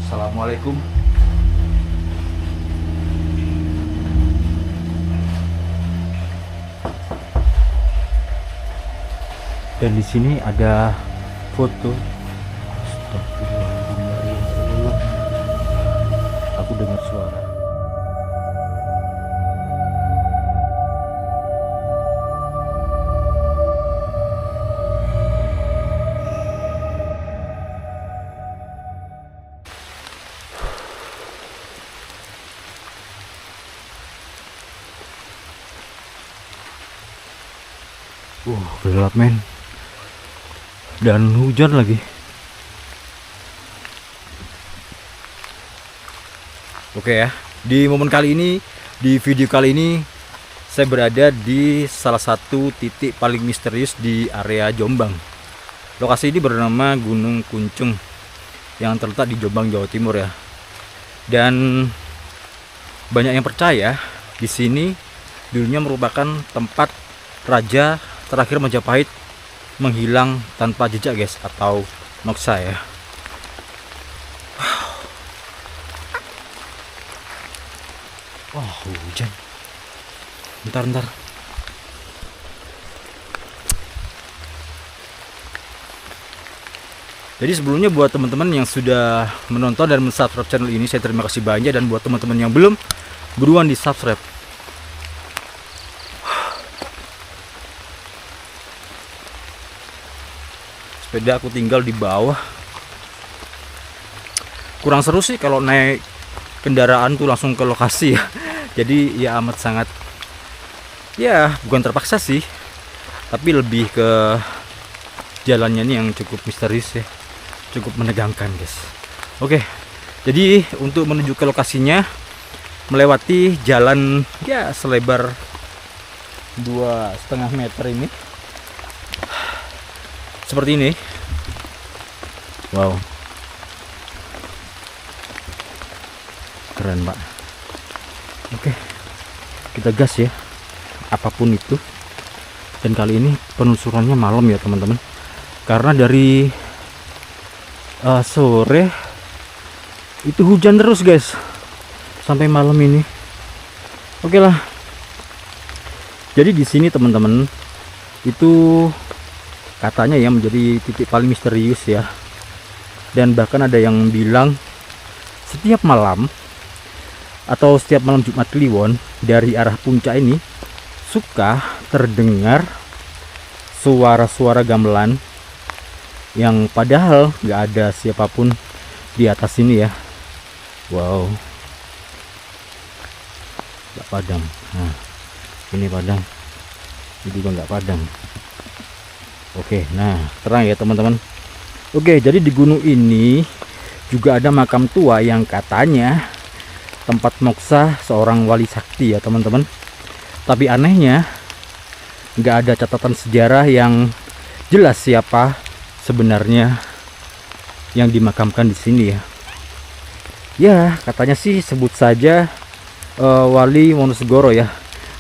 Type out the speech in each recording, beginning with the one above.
Assalamualaikum. Dan di sini ada foto. Astagfirullahaladzim. Aku dengar suara. Gelap men. Dan hujan lagi. Oke ya, di momen kali ini, di video kali ini saya berada di salah satu titik paling misterius di area Jombang. Lokasi ini bernama Gunung Kuncung yang terletak di Jombang, Jawa Timur ya. Dan banyak yang percaya di sini dulunya merupakan tempat Raja terakhir Majapahit menghilang tanpa jejak guys, atau moksa ya. Wah, hujan. Bentar. Jadi sebelumnya buat teman-teman yang sudah menonton dan mensubscribe channel ini, saya terima kasih banyak. Dan buat teman-teman yang belum, buruan di subscribe. Sepeda aku tinggal di bawah. Kurang seru sih kalau naik kendaraan tuh langsung ke lokasi ya. Jadi ya amat sangat, ya bukan terpaksa sih, tapi lebih ke jalannya nih yang cukup misterius ya, cukup menegangkan guys. Oke, jadi untuk menuju ke lokasinya melewati jalan ya selebar 2,5 meter ini. Seperti ini. Wow, keren pak. Oke, kita gas ya, apapun itu. Dan kali ini penelusurannya malam ya teman-teman, karena dari sore itu hujan terus guys sampai malam ini. Oke lah, jadi di sini teman-teman itu katanya ya menjadi titik paling misterius ya. Dan bahkan ada yang bilang setiap malam atau setiap malam Jumat Kliwon dari arah puncak ini suka terdengar suara-suara gamelan yang padahal nggak ada siapapun di atas sini ya. Wow, nggak padam. Nah, ini padam, ini juga nggak padam. Oke, nah terang ya teman-teman. Oke, jadi di gunung ini juga ada makam tua yang katanya tempat moksa seorang wali sakti ya teman-teman. Tapi anehnya nggak ada catatan sejarah yang jelas siapa sebenarnya yang dimakamkan di sini ya. Ya katanya sih sebut saja Wali Wonosegoro ya.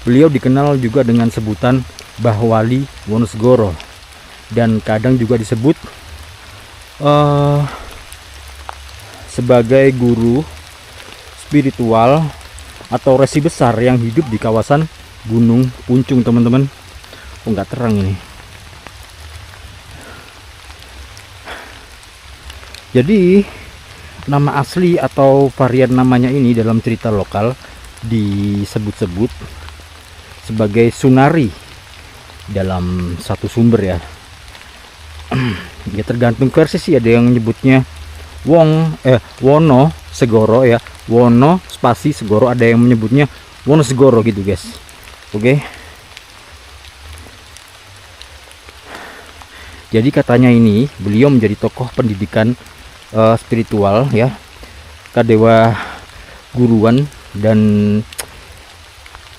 Beliau dikenal juga dengan sebutan Mbah Wali Wonosegoro. Dan kadang juga disebut sebagai guru spiritual atau resi besar yang hidup di kawasan Gunung Kuncung teman-teman. Oh nggak terang ini. Jadi nama asli atau varian namanya ini dalam cerita lokal disebut-sebut sebagai Sunari dalam satu sumber ya. Ya tergantung versi sih, ada yang menyebutnya Wono Segoro ya, Wono spasi Segoro, ada yang menyebutnya Wonosegoro gitu guys. Oke. Jadi katanya ini beliau menjadi tokoh pendidikan spiritual ya, kadewa guruan, dan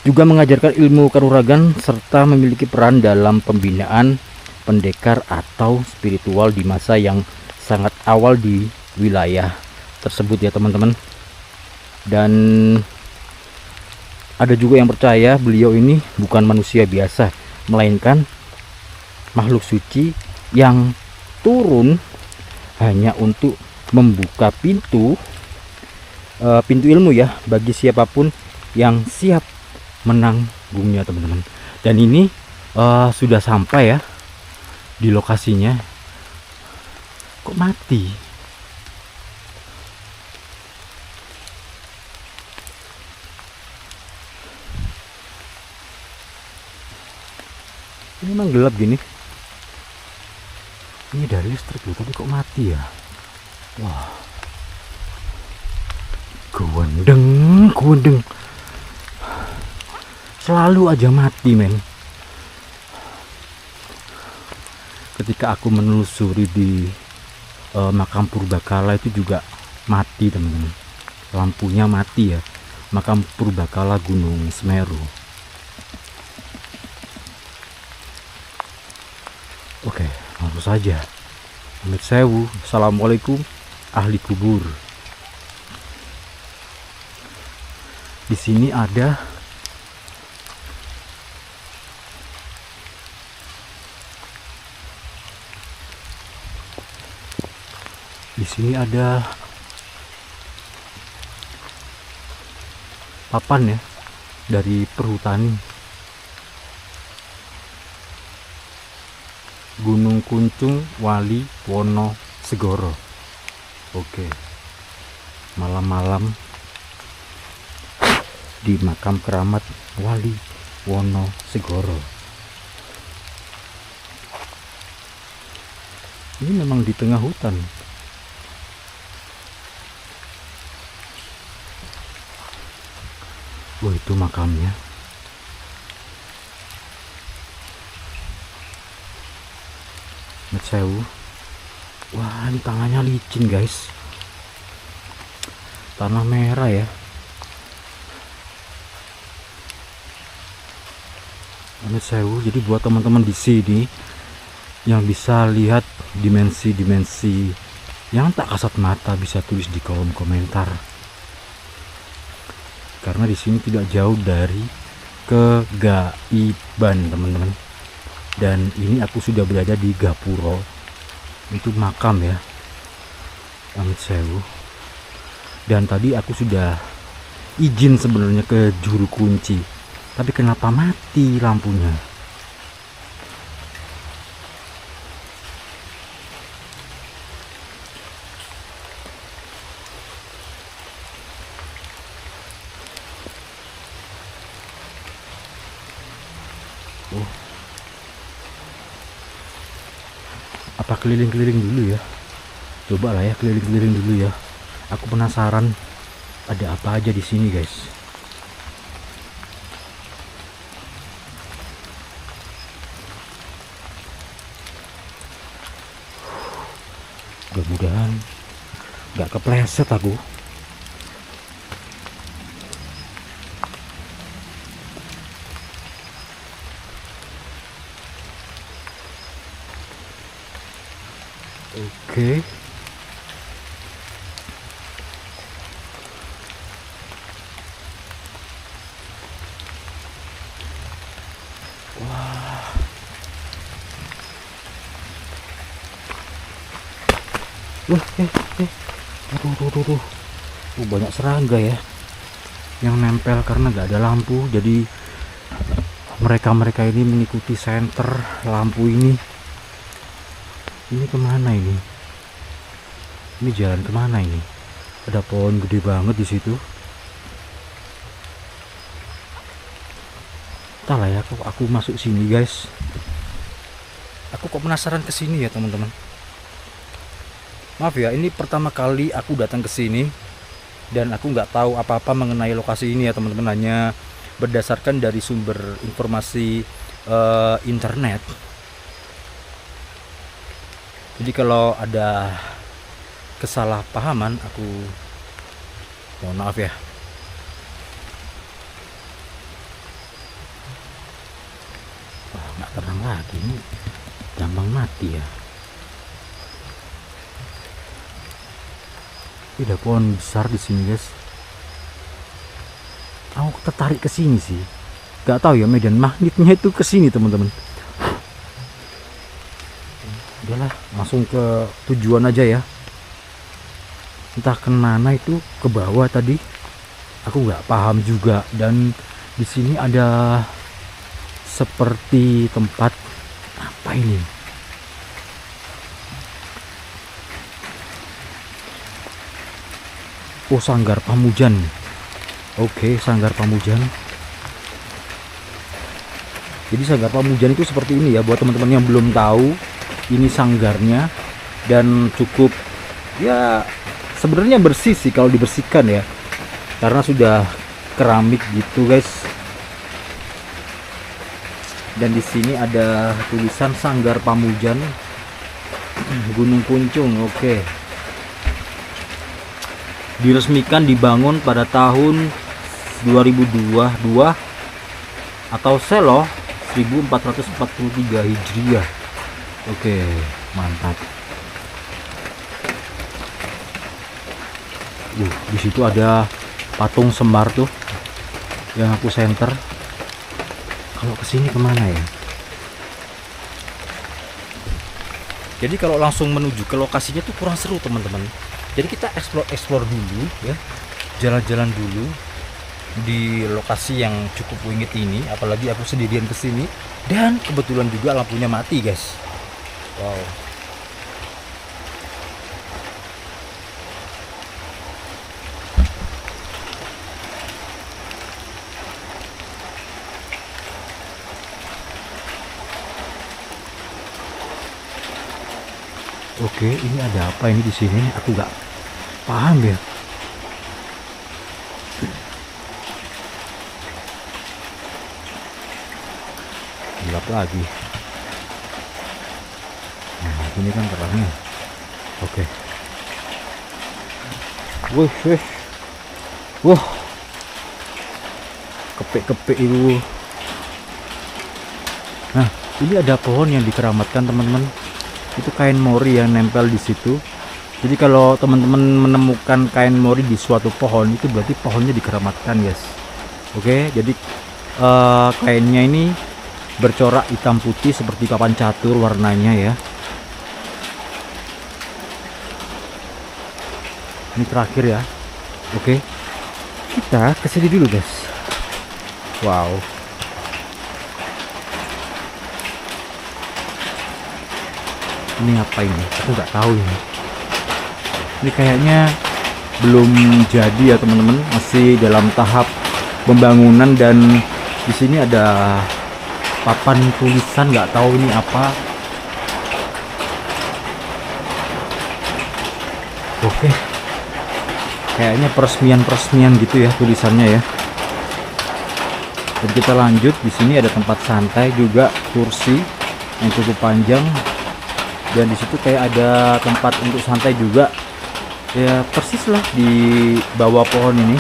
juga mengajarkan ilmu kanuragan serta memiliki peran dalam pembinaan pendekar atau spiritual di masa yang sangat awal di wilayah tersebut ya teman-teman. Dan ada juga yang percaya beliau ini bukan manusia biasa, melainkan makhluk suci yang turun hanya untuk membuka pintu pintu ilmu ya bagi siapapun yang siap menanggungnya teman-teman. Dan ini sudah sampai ya di lokasinya. Kok mati? Ini memang gelap gini. Ini dari listrik loh, tapi kok mati ya? Wah, gundeng. Selalu aja mati men. Ketika aku menelusuri di makam Purbakala itu juga mati teman-teman. Lampunya mati ya. Makam Purbakala Gunung Semeru. Oke, langsung saja. Amit sewu. Assalamualaikum ahli kubur. Di sini ada papan ya dari perhutani Gunung Kuncung Wali Wonosegoro. Oke, malam-malam di makam keramat Wali Wonosegoro. Ini memang di tengah hutan. Oh, itu makamnya. Sewu. Wah, ini tangannya licin guys. Tanah merah ya. Sewu. Jadi buat teman-teman di sini yang bisa lihat dimensi-dimensi yang tak kasat mata, bisa tulis di kolom komentar. Karena di sini tidak jauh dari kegaiban teman-teman. Dan ini aku sudah berada di Gapuro. Itu makam ya, Amit Sewu. Dan tadi aku sudah izin sebenarnya ke juru kunci, tapi kenapa mati lampunya? Oh, apa keliling-keliling dulu ya? Coba lah ya keliling-keliling dulu ya. Aku penasaran ada apa aja di sini guys. Mudah-mudahan nggak kepleset aku. Oke. Wah. Aduh. Banyak serangga ya yang nempel karena nggak ada lampu. Jadi mereka ini mengikuti senter lampu ini. Ini kemana ini? Ini jalan kemana ini? Ada pohon gede banget di situ. Entah lah ya, aku masuk sini guys. Aku kok penasaran ke sini ya teman-teman. Maaf ya, ini pertama kali aku datang ke sini dan aku nggak tahu apa-apa mengenai lokasi ini ya teman-teman. Hanya berdasarkan dari sumber informasi internet. Jadi kalau ada kesalahpahaman, aku mohon maaf ya. Wah, nggak terang lagi, ini gampang mati ya. Ada pohon besar di sini guys. Aku tertarik ke sini sih. Gak tahu ya, medan magnetnya itu ke sini teman-teman. Udahlah, langsung ke tujuan aja ya. entah kemana itu, ke bawah tadi aku nggak paham juga. Dan di sini ada seperti tempat apa ini, oh Sanggar Pamujan. Oke, Sanggar Pamujan. Jadi Sanggar Pamujan itu seperti ini ya, buat teman-teman yang belum tahu, ini sanggarnya. Dan cukup ya, sebenarnya bersih sih kalau dibersihkan ya, karena sudah keramik gitu guys. Dan di sini ada tulisan Sanggar Pamujan Gunung Puncung. Oke. Diresmikan dibangun pada tahun 2022 atau Selo 1443 Hijriah. Oke, mantap. Di situ ada patung Semar tuh yang aku center. Kalau kesini kemana ya? Jadi kalau langsung menuju ke lokasinya tuh kurang seru teman-teman. Jadi kita explore dulu ya, jalan-jalan dulu di lokasi yang cukup wingit ini. Apalagi aku sendirian kesini dan kebetulan juga lampunya mati guys. Wow. Oke, ini ada apa ini di sini? Aku nggak paham ya. Gelap lagi. Nah, ini kan terangnya. Oke. Wih. Wah. Kepek-kepek itu. Nah, ini ada pohon yang dikeramatkan teman-teman. Itu kain mori yang nempel di situ. Jadi kalau teman-teman menemukan kain mori di suatu pohon, itu berarti pohonnya dikeramatkan guys. Oke, jadi kainnya ini bercorak hitam putih seperti papan catur warnanya ya. Ini terakhir ya. Oke, kita kesini dulu guys. Wow. Ini apa ini? Aku nggak tahu ini. Ini kayaknya belum jadi ya teman-teman, masih dalam tahap pembangunan. Dan di sini ada papan tulisan, nggak tahu ini apa. Oke, kayaknya peresmian gitu ya tulisannya ya. Dan kita lanjut. Di sini ada tempat santai juga, kursi yang cukup panjang. Dan di situ kayak ada tempat untuk santai juga ya, persis lah di bawah pohon ini.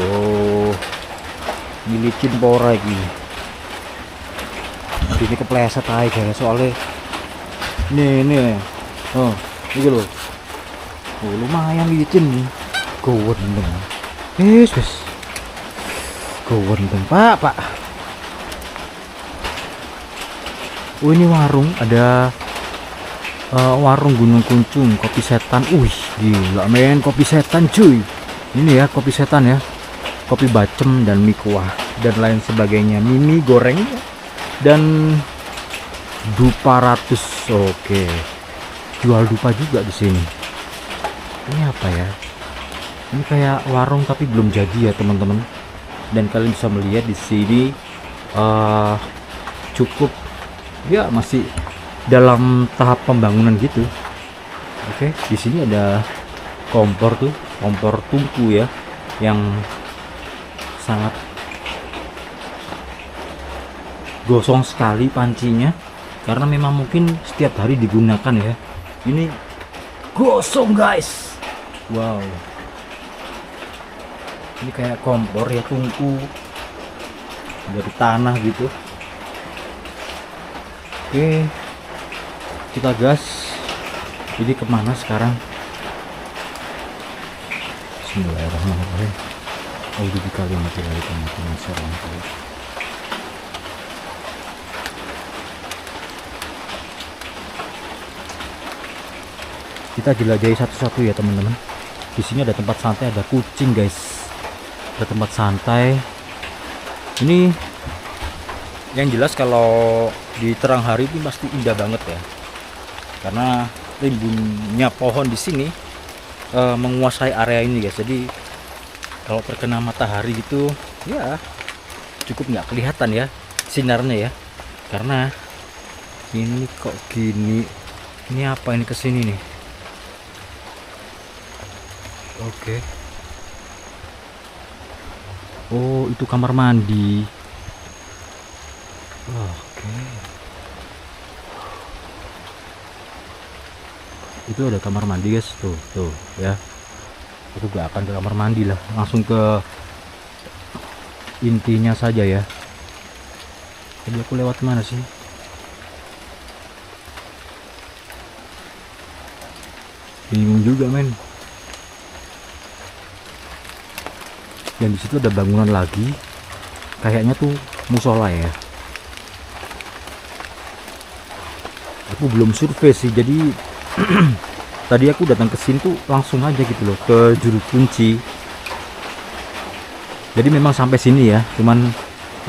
Oh, ini licin pora lagi. Ini kepleset aja soalnya ini oh ini loh. Oh, lumayan licin nih. Gowendeng. Wes gowendeng pak. Oh, ini warung, ada warung Gunung Kuncung, kopi setan. Wih, gila men, kopi setan cuy. Ini ya kopi setan ya, kopi bacem dan mie kuah dan lain sebagainya, mie goreng dan dupa ratus. Oke, jual dupa juga di sini. Ini apa ya? Ini kayak warung tapi belum jadi ya teman-teman. Dan kalian bisa melihat di sini cukup ya, masih dalam tahap pembangunan gitu. Oke, di sini ada kompor tuh, kompor tungku ya, yang sangat gosong sekali pancinya, karena memang mungkin setiap hari digunakan ya. Ini gosong guys. Wow, ini kayak kompor ya, tungku dari tanah gitu. Oke, kita gas. Jadi kemana sekarang? Bismillahirrahmanirrahim. Auzu bikalimati dari kematian seorang kali. kita jelajahi satu-satu ya teman-teman. Di sini ada tempat santai, ada kucing guys, ada tempat santai. Ini yang jelas kalau di terang hari itu pasti indah banget ya, karena rimbunnya pohon di sini menguasai area ini guys. Jadi kalau terkena matahari itu ya cukup nggak kelihatan ya sinarnya ya, karena ini kok gini. Ini apa ini kesini nih? Oke. Oh, itu kamar mandi. Oke. Itu ada kamar mandi guys, tuh ya. Aku gak akan ke kamar mandi lah, langsung ke intinya saja ya. Tadi aku lewat mana sih? Bingung juga men. Dan disitu ada bangunan lagi, kayaknya tuh musola ya. Aku belum survei sih, jadi tadi aku datang ke sini tuh langsung aja gitu loh ke juru kunci. Jadi memang sampai sini ya, cuman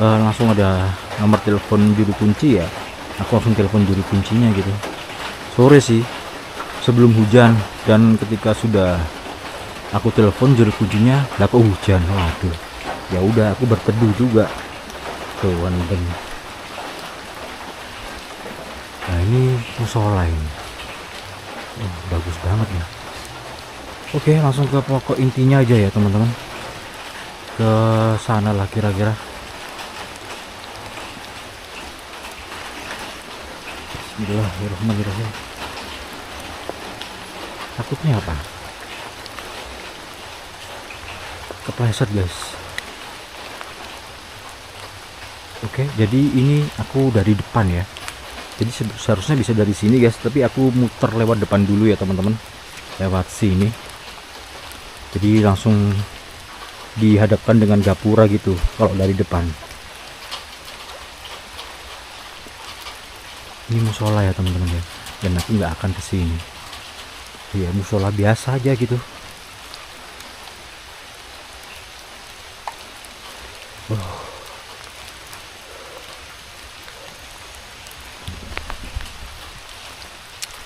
langsung ada nomor telepon juru kunci ya. Aku langsung telepon juru kuncinya gitu. Sore sih, sebelum hujan, dan ketika sudah aku telepon juru kuncinya, lah kok hujan. Waduh, ya udah aku berteduh juga tuh kan. Nah ini musola ini, bagus banget ya. Oke, langsung ke pokok intinya aja ya teman-teman, ke sana lah kira-kira. Bismillahirrahmanirrahim. Takutnya apa? Kepleset guys. Oke, jadi ini aku dari depan ya. Jadi seharusnya bisa dari sini guys, tapi aku muter lewat depan dulu ya teman-teman. Lewat sini. Jadi langsung dihadapkan dengan gapura gitu kalau dari depan. Ini musola ya teman-teman ya. Dan aku nggak akan ke sini. Ya musola biasa aja gitu.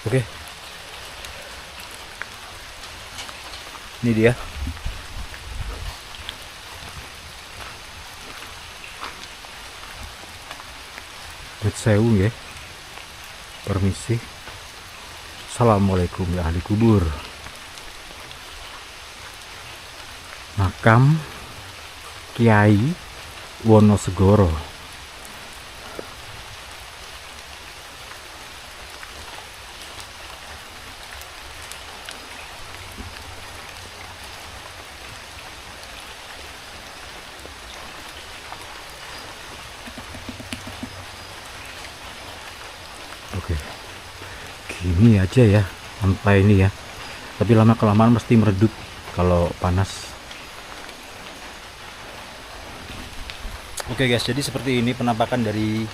Oke. Ini dia. Sewu ya. Permisi. Assalamualaikum ya ahli kubur. Makam Kiai Wonosegoro. Oke, gini aja ya sampai ini ya, tapi lama kelamaan mesti meredup kalau panas. Oke guys, jadi seperti ini penampakan dari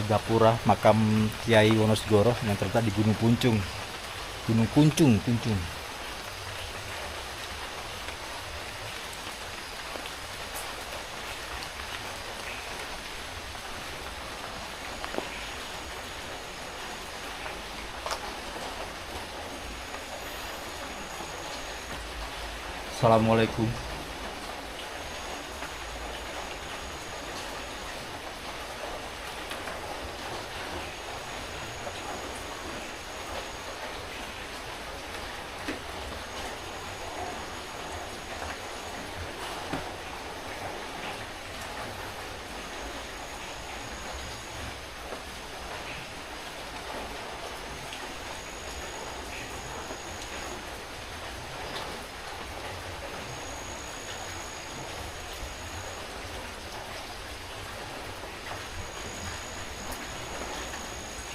gapura makam Kiai Wonosegoro yang terletak di Gunung Puncung. Gunung Kuncung. Assalamualaikum.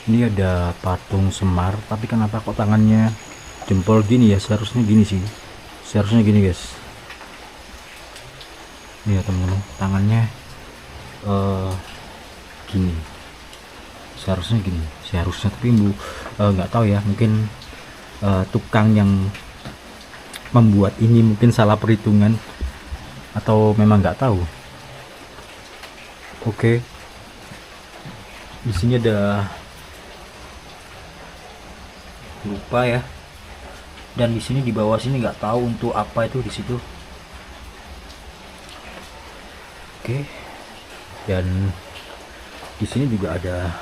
Ini ada patung Semar, tapi kenapa kok tangannya jempol gini ya? Seharusnya gini sih, seharusnya gini guys. Ini ya teman-teman, tangannya gini, seharusnya gini, seharusnya, tapi nggak tahu ya, mungkin tukang yang membuat ini mungkin salah perhitungan atau memang nggak tahu. Oke, di sini ada lupa ya, dan di sini di bawah sini nggak tahu untuk apa itu di situ. Oke, dan di sini juga ada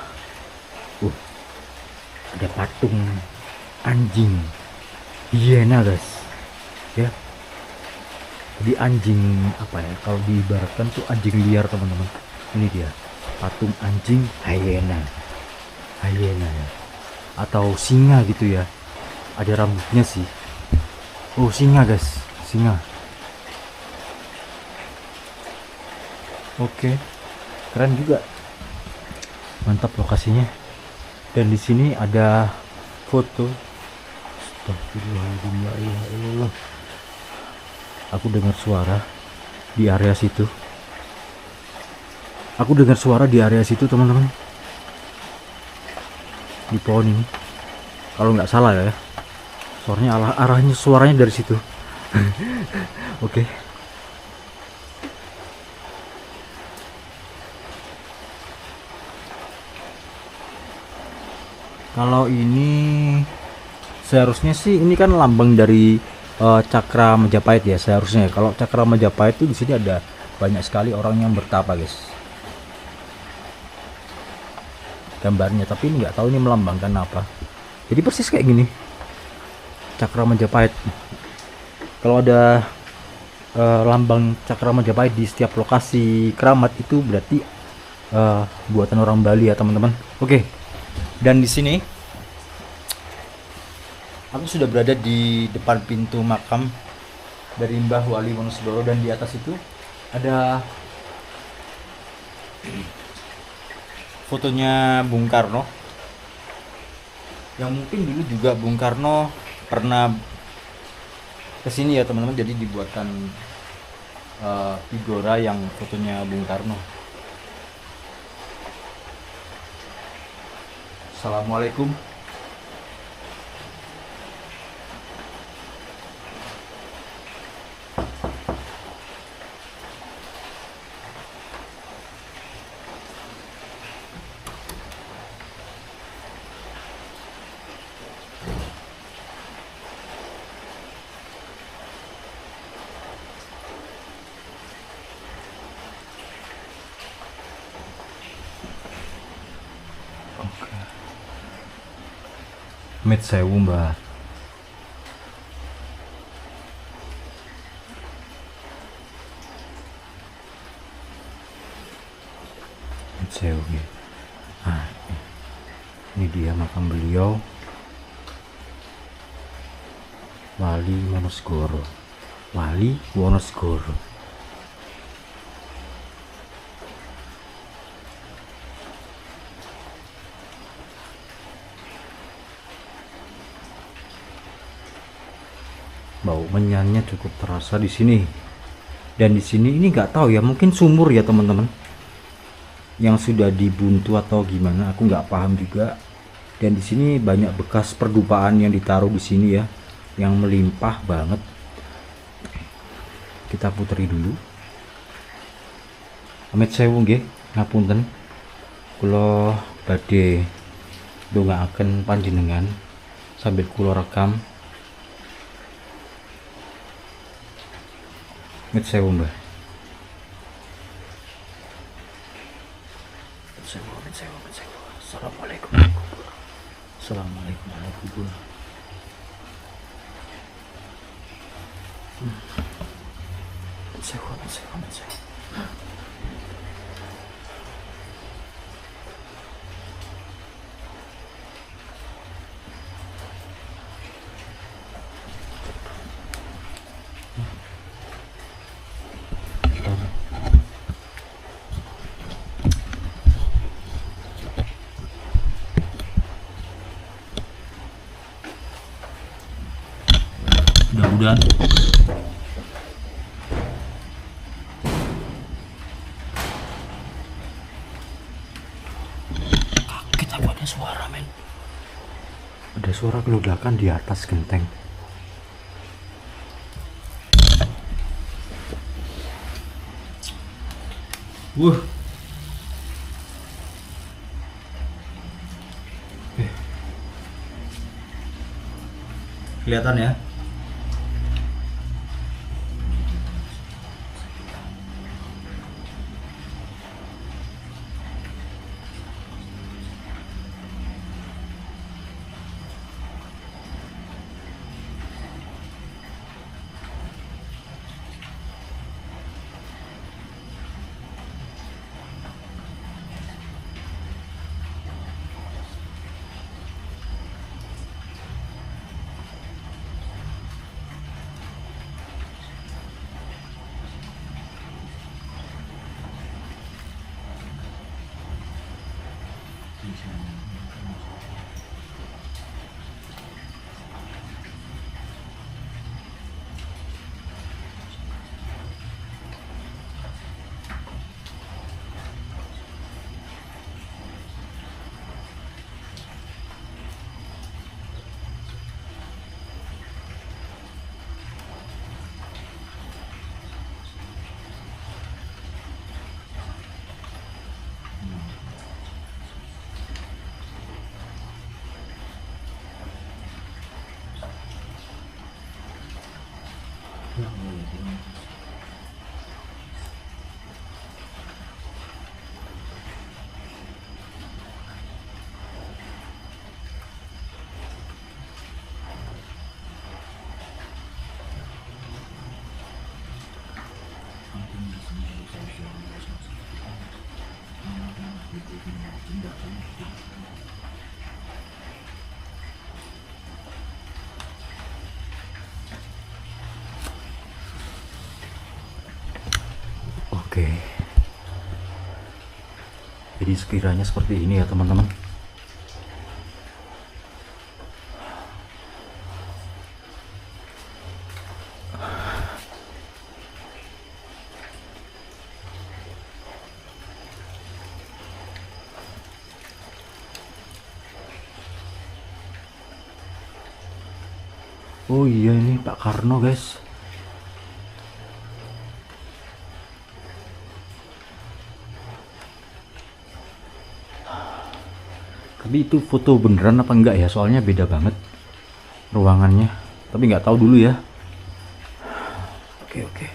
patung anjing hiena guys ya. Jadi anjing apa ya, kalau diibaratkan tuh anjing liar teman-teman. Ini dia patung anjing hyena ya, atau singa gitu ya, ada rambutnya sih. Oh, singa guys, singa. Oke, keren juga, mantap lokasinya. Dan di sini ada foto. Astagfirullahaladzim, ya Allah. Aku dengar suara di area situ. Teman-teman. Di pohon ini. Kalau nggak salah ya. Suaranya dari situ. Oke. Kalau ini seharusnya sih ini kan lambang dari Cakra Majapahit ya seharusnya. Kalau Cakra Majapahit itu di sini ada banyak sekali orang yang bertapa guys. Gambarnya, tapi ini nggak tahu ini melambangkan apa. Jadi persis kayak gini. Cakra Majapahit. Kalau ada lambang Cakra Majapahit di setiap lokasi keramat itu berarti buatan orang Bali ya teman-teman. Oke. Dan di sini aku sudah berada di depan pintu makam dari Mbah Wali Wonosegoro, dan di atas itu ada fotonya Bung Karno, yang mungkin dulu juga Bung Karno pernah kesini ya teman-teman. Jadi dibuatkan figura yang fotonya Bung Karno. Assalamualaikum. Mit sewu mbah. Mit sewu ya. Nah, ini dia makam beliau, Wali Wonosegoro. Wali Wonosegoro. Bau menyannya cukup terasa di sini. Dan di sini ini nggak tahu ya, mungkin sumur ya teman-teman, yang sudah dibuntu atau gimana, aku nggak paham juga. Dan di sini banyak bekas perdupaan yang ditaruh di sini ya, yang melimpah banget. Kita puteri dulu. Amit sewu nggih, ngapunten. Kula badhe ndongaaken panjenengan sambil kula rekam. Mit sewu mbah. Mit sewu. Assalamualaikum. Assalamualaikum warahmatullahi wabarakatuh. Mit sewu. Mudah-mudahan kaget, aku ada suara men. Ada suara ledakan di atas genteng. Wah. Kelihatan ya. Oke. Jadi sekiranya seperti ini ya teman-teman. Oh iya, ini Pak Karno guys. Tapi itu foto beneran apa enggak ya? Soalnya beda banget ruangannya. Tapi nggak tahu dulu ya. Oke oke.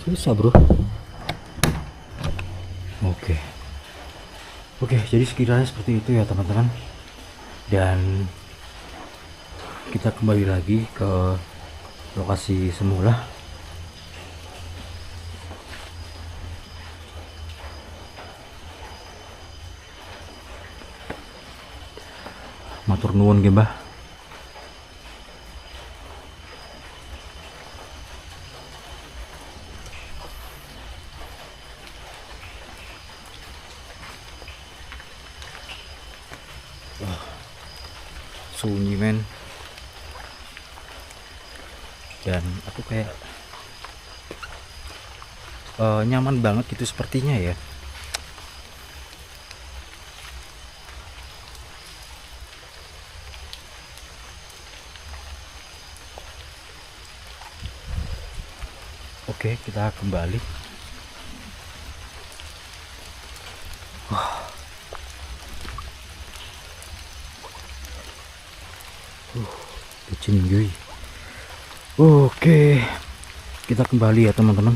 Susah bro. Oke, jadi sekiranya seperti itu ya teman-teman. Dan kita kembali lagi ke lokasi semula. Matur nuwun nggih Mbah. Sunyi men, dan aku kayak nyaman banget gitu sepertinya ya. Oke, kita kembali. Cuy. Oke, kita kembali ya teman-teman.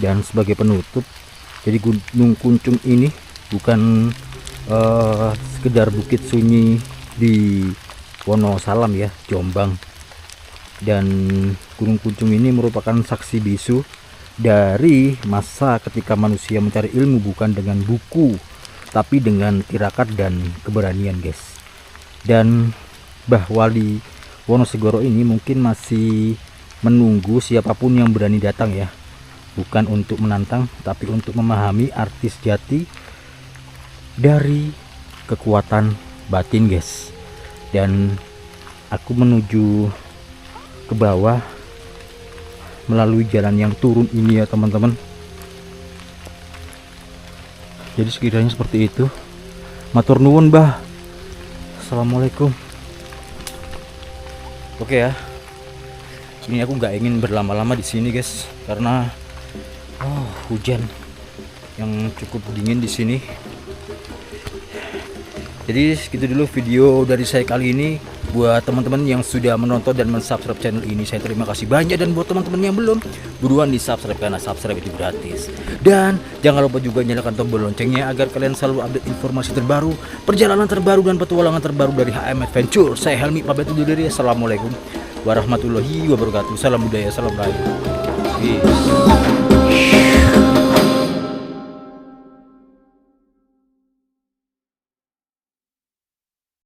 Dan sebagai penutup, jadi Gunung Kuncung ini bukan sekedar bukit sunyi di Wonosalam ya, Jombang. Dan Gunung Kuncung ini merupakan saksi bisu dari masa ketika manusia mencari ilmu bukan dengan buku, tapi dengan tirakat dan keberanian guys. Dan Mbah Wali Wonosegoro ini mungkin masih menunggu siapapun yang berani datang ya, bukan untuk menantang tapi untuk memahami arti sejati dari kekuatan batin guys. Dan aku menuju ke bawah melalui jalan yang turun ini ya teman-teman. Jadi sekiranya seperti itu. Matur nuwun Mbah. Assalamualaikum. Oke ya. Ini aku nggak ingin berlama-lama di sini guys, karena hujan yang cukup dingin di sini. Jadi segitu dulu video dari saya kali ini. Buat teman-teman yang sudah menonton dan mensubscribe channel ini, saya terima kasih banyak. Dan buat teman-teman yang belum, buruan di subscribe karena subscribe itu gratis. Dan jangan lupa juga nyalakan tombol loncengnya agar kalian selalu update informasi terbaru, perjalanan terbaru dan petualangan terbaru dari HM Adventure. Saya Helmi pamit undur diri. Assalamualaikum warahmatullahi wabarakatuh. Salam budaya, salam rayu. Peace.